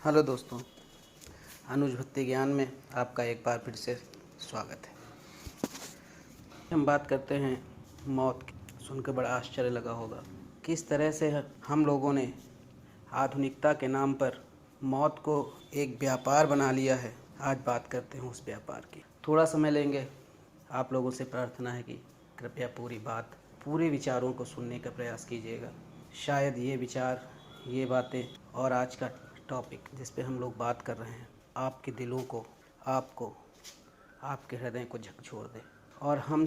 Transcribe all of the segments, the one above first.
Hello दोस्तों, अनुज भक्ति ज्ञान में आपका एक बार फिर से स्वागत है। हम बात करते हैं मौत की। सुनकर बड़ा आश्चर्य लगा होगा किस तरह से हम लोगों ने आधुनिकता के नाम पर मौत को एक व्यापार बना लिया है। आज बात करते हैं उस व्यापार की। थोड़ा समय लेंगे। आप लोगों से प्रार्थना है कि कृपया पूरे विचारों को सुनने का प्रयास कीजिएगा। शायद ये विचार, ये बातें और आज का टॉपिक जिस पे हम लोग बात कर रहे हैं आपके दिलों को, आपके हृदय को झकझोर दे और हम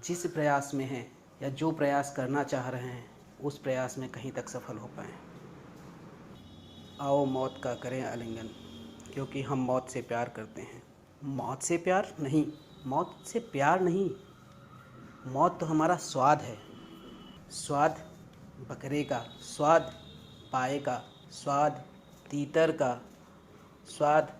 जिस प्रयास में हैं या जो प्रयास करना चाह रहे हैं उस प्रयास में कहीं तक सफल हो पाएँ। आओ मौत का करें आलिंगन, क्योंकि हम मौत से प्यार करते हैं। मौत से प्यार नहीं, मौत तो हमारा स्वाद है। स्वाद बकरे का, स्वाद पाए का, स्वाद तीतर का, स्वाद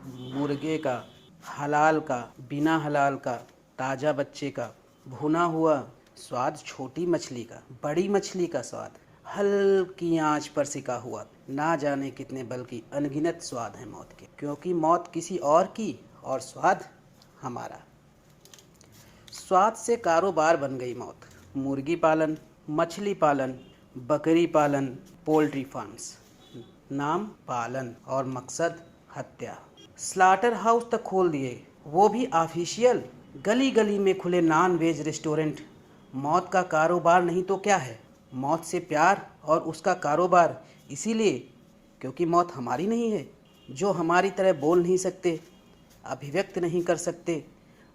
मुर्गे का, हलाल का, बिना हलाल का, ताज़ा बच्चे का, भुना हुआ, स्वाद छोटी मछली का, बड़ी मछली का स्वाद, हल्की आंच पर सिका हुआ, ना जाने कितने बल्कि अनगिनत स्वाद हैं मौत के। क्योंकि मौत किसी और की और स्वाद हमारा। स्वाद से कारोबार बन गई मौत। मुर्गी पालन, मछली पालन, बकरी पालन, पोल्ट्री फार्म्स, नाम पालन और मकसद हत्या। स्लाटर हाउस तक खोल दिए, वो भी ऑफिशियल। गली गली में खुले नॉन वेज रेस्टोरेंट। मौत का कारोबार नहीं तो क्या है? मौत से प्यार और उसका कारोबार इसीलिए क्योंकि मौत हमारी नहीं है। जो हमारी तरह बोल नहीं सकते, अभिव्यक्त नहीं कर सकते,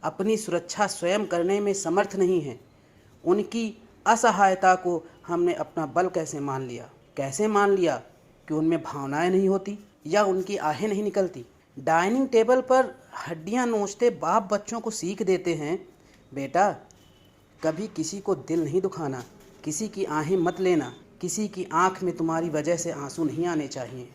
अपनी सुरक्षा स्वयं करने में समर्थ नहीं है, उनकी असहायता को हमने अपना बल कैसे मान लिया कि उनमें भावनाएं नहीं होती या उनकी आहें नहीं निकलती। डाइनिंग टेबल पर हड्डियां नोचते बाप बच्चों को सीख देते हैं, बेटा कभी किसी को दिल नहीं दुखाना, किसी की आहें मत लेना, किसी की आंख में तुम्हारी वजह से आंसू नहीं आने चाहिए।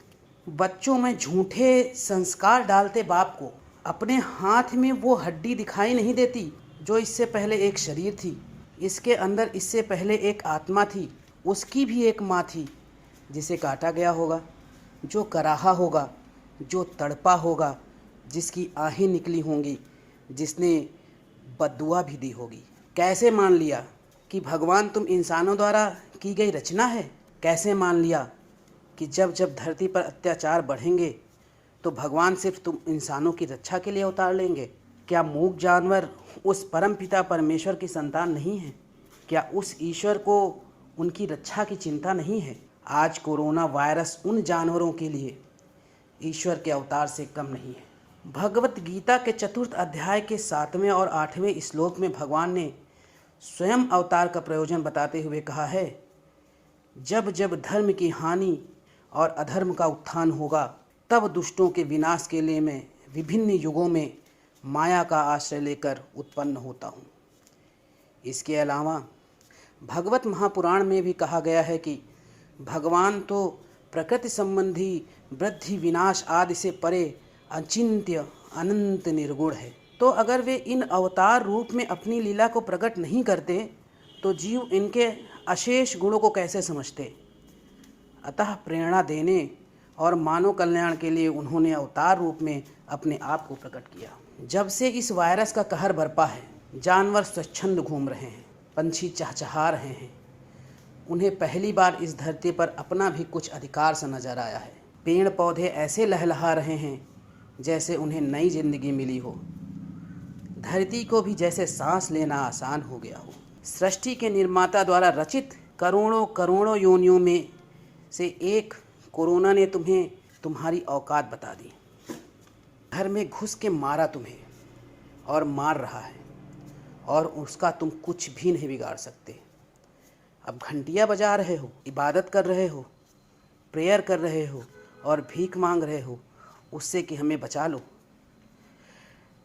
बच्चों में झूठे संस्कार डालते बाप को अपने हाथ में वो हड्डी दिखाई नहीं देती जो इससे पहले एक शरीर थी, इसके अंदर इससे पहले एक आत्मा थी, उसकी भी एक माँ थी जिसे काटा गया होगा, जो कराहा होगा, जो तड़पा होगा, जिसकी आहें निकली होंगी, जिसने बद्दुआ भी दी होगी। कैसे मान लिया कि भगवान तुम इंसानों द्वारा की गई रचना है? कैसे मान लिया कि जब जब धरती पर अत्याचार बढ़ेंगे तो भगवान सिर्फ तुम इंसानों की रक्षा के लिए अवतार लेंगे? क्या मूक जानवर उस परम पिता परमेश्वर की संतान नहीं है? क्या उस ईश्वर को उनकी रक्षा की चिंता नहीं है? आज कोरोना वायरस उन जानवरों के लिए ईश्वर के अवतार से कम नहीं है। भगवत गीता के 4th अध्याय के 7वें और 8वें श्लोक में भगवान ने स्वयं अवतार का प्रयोजन बताते हुए कहा है, जब जब धर्म की हानि और अधर्म का उत्थान होगा तब दुष्टों के विनाश के लिए मैं विभिन्न युगों में माया का आश्रय लेकर उत्पन्न होता हूँ। इसके अलावा भगवत महापुराण में भी कहा गया है कि भगवान तो प्रकृति संबंधी वृद्धि विनाश आदि से परे अचिंत्य अनंत निर्गुण है। तो अगर वे इन अवतार रूप में अपनी लीला को प्रकट नहीं करते तो जीव इनके अशेष गुणों को कैसे समझते? अतः प्रेरणा देने और मानव कल्याण के लिए उन्होंने अवतार रूप में अपने आप को प्रकट किया। जब से इस वायरस का कहर बरपा है, जानवर स्वच्छंद घूम रहे हैं, पंछी चहचहा रहे हैं। उन्हें पहली बार इस धरती पर अपना भी कुछ अधिकार सा नजर आया है। पेड़ पौधे ऐसे लहलहा रहे हैं जैसे उन्हें नई जिंदगी मिली हो। धरती को भी जैसे सांस लेना आसान हो गया हो। सृष्टि के निर्माता द्वारा रचित करोड़ों करोड़ों योनियों में से एक कोरोना ने तुम्हें तुम्हारी औकात बता दी। घर में घुस के मारा तुम्हें और मार रहा है और उसका तुम कुछ भी नहीं बिगाड़ सकते। अब घंटियाँ बजा रहे हो, इबादत कर रहे हो, प्रेयर कर रहे हो और भीख मांग रहे हो उससे कि हमें बचा लो।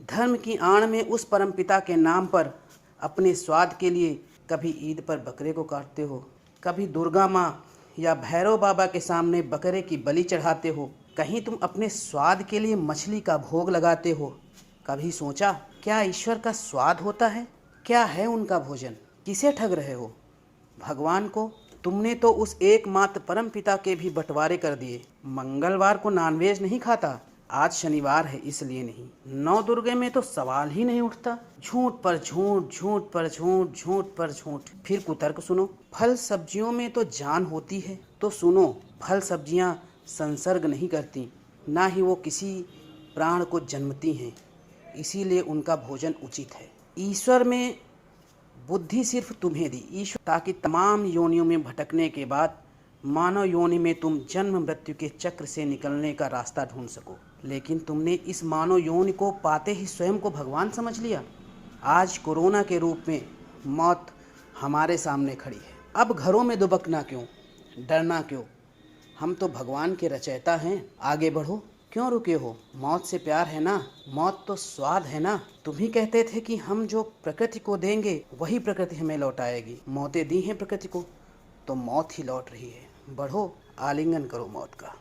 धर्म की आड़ में उस परमपिता के नाम पर अपने स्वाद के लिए कभी ईद पर बकरे को काटते हो, कभी दुर्गा माँ या भैरव बाबा के सामने बकरे की बलि चढ़ाते हो, कहीं तुम अपने स्वाद के लिए मछली का भोग लगाते हो। कभी सोचा क्या ईश्वर का स्वाद होता है? क्या है उनका भोजन? किसे ठग रहे हो? भगवान को तुमने तो उस एकमात्र परम पिता के भी बंटवारे कर दिए। मंगलवार को नॉनवेज नहीं खाता, आज शनिवार है इसलिए नहीं। नौ दुर्गे में तो सवाल ही नहीं उठता। झूठ पर झूठ, झूठ पर झूठ, झूठ पर झूठ। फिर कुतर्क सुनो। फल सब्जियों में तो जान होती है, तो सुनो, फल सब्जियां संसर्ग नहीं करती, ना ही वो किसी प्राण को जन्मती हैं, इसीलिए उनका भोजन उचित है। ईश्वर में बुद्धि सिर्फ तुम्हें दी, ईश्वर, ताकि तमाम योनियों में भटकने के बाद मानव योनि में तुम जन्म मृत्यु के चक्र से निकलने का रास्ता ढूंढ सको। लेकिन तुमने इस मानव योनि को पाते ही स्वयं को भगवान समझ लिया। आज कोरोना के रूप में मौत हमारे सामने खड़ी है। अब घरों में दुबकना क्यों, डरना क्यों? हम तो भगवान के रचयिता हैं, आगे बढ़ो। क्यों रुके हो? मौत से प्यार है ना, मौत तो स्वाद है ना। तुम ही कहते थे कि हम जो प्रकृति को देंगे वही प्रकृति हमें लौटाएगी। मौतें दी हैं प्रकृति को, तो मौत ही लौट रही है। बढ़ो, आलिंगन करो मौत का।